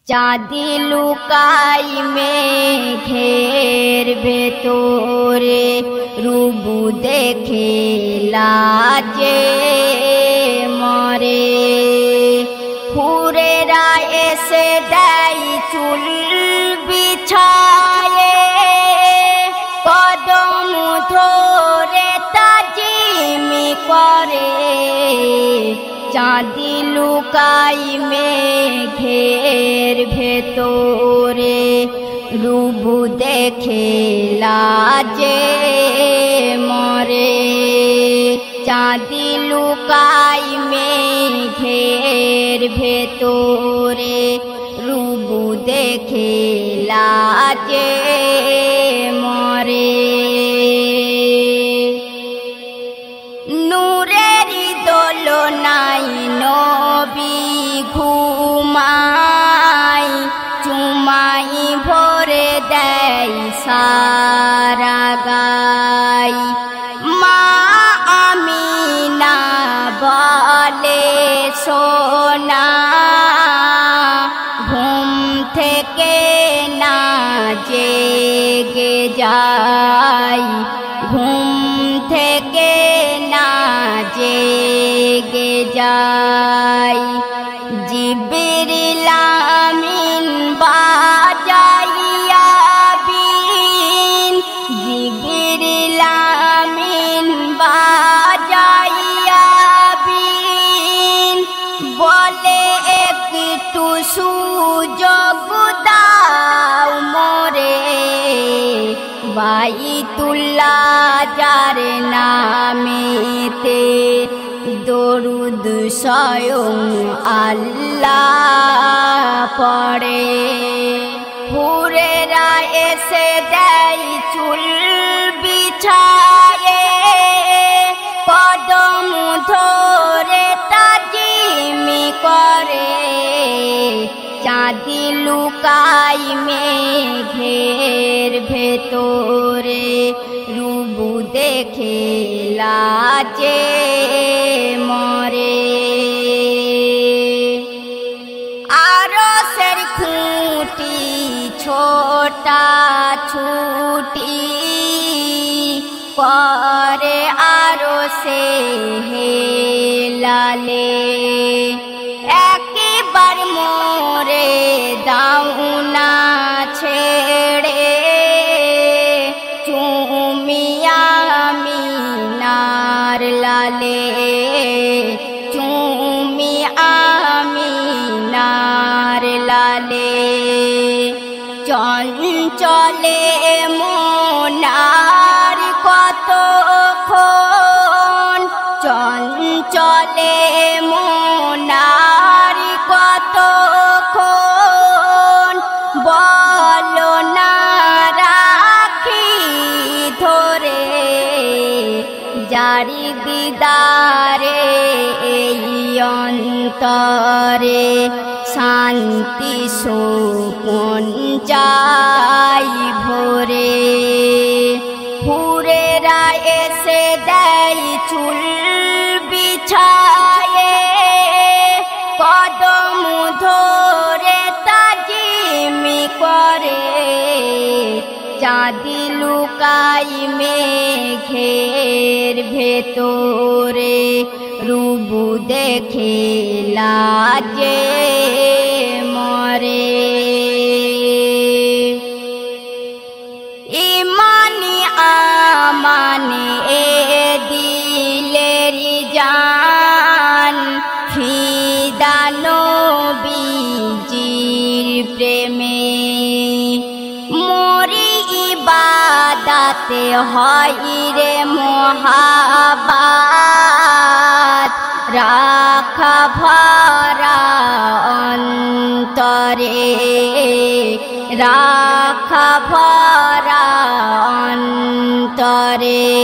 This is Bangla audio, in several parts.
চাঁদি লুকাই মেঘের ভেতরে রুবু দেখে লাজে মরে। হুরেরা এসে দেয় চুল বিছায়ে, কদম ধরে তাজিমি করে। চাঁদি লুকাই মেঘের ভেতরে রুবু দেখে লাজে মরে। চাঁদি লুকাই মেঘের ভেতরে রুবু দেখে লাজে মরে। নূরেরি দোলনাই নবী ঘুমাই, চুমাই ভরে দেয় সারা গাই। মা আমিনা বলে সোনা, ঘুম থেকে না জেগে যাই, ঘুম থেকে না জেগে যাই। জিবরিল আমিন বাজাইয়া বিন, জিবরিল আমিন বাজাইয়া বিন, বলে একটু সুযোগ দাও মোরে। বাইতুল্লাহ যার নামেতে দরুদ স্বয়ং আল্লাহ পড়ে। হুরেরা এসে দেয় চুল বিছায়ে, কদম ধরে তাজিমি করে। চাঁদি লুকাই মেঘের ভেতরে রুবু দেখে লাজে মরে। আরশের খুঁটি ছোটা ছুটি করে আরশে হেলালে। একবার মোরে দাও না ছেড়ে, চুমিয়া আমিনার লালে, চুমি আমিনার লালে। চঞ্চলে মোনার কতক্ষণ, চঞ্চলে মোনার কতক্ষণ, বলো না রাখি ধরে। জারি দিদারে এই অন্তরে শান্তি সুকুন চাই ভরে। হুরেরা এসে দেয় চুল বিছায়ে, কদম ধরে তাজিমি করে। চাঁদি লুকাই মেঘের ভেতরে রুবু দেখে লাজে মরে। ইমানি আমানি এ দিলেরি জান, ফিদা নবীজির প্রেমে। মরি ইবাদাতে হয় রে মোহাবাত, রাখা ভরা অন্তরে, রাখা ভরা অন্তরে।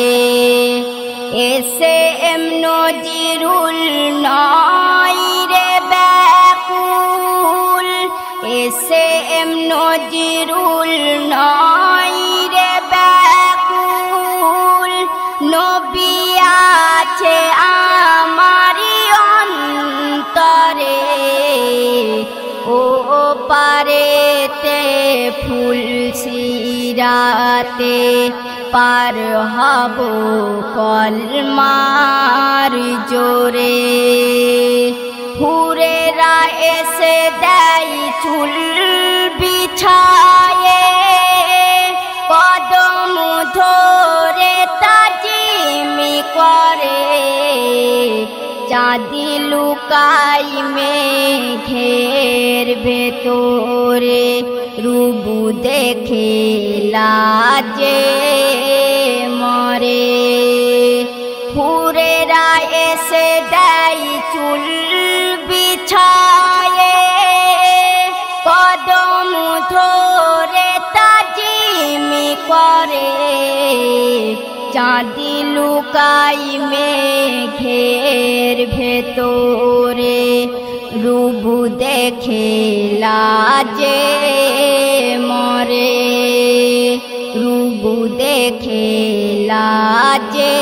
এসে এম নজিরুল নয় রে ব্যাকুল, এসে এম নজিরুল নয় রে ব্যাকুল। নবী আছে আমারি অন্তরে, ও পারেতে ফুলশিরাতে পার হব কলমার জোরে। হুরেরা এসে দেয় চুল বিছায়ে, কদম ধরে তাজিমি করে। চাঁদি লুকাই মেঘের ভেতরে, রুবু দেখে লাজে মরে। হুরেরা এসে দেয় চুল বিছায়ে, কদম ধরে তাজিমি করে। চাঁদি লুকাই মেঘের ভেতরে, রুবু দেখে লাজে মরে। রুবু দেখে লাজে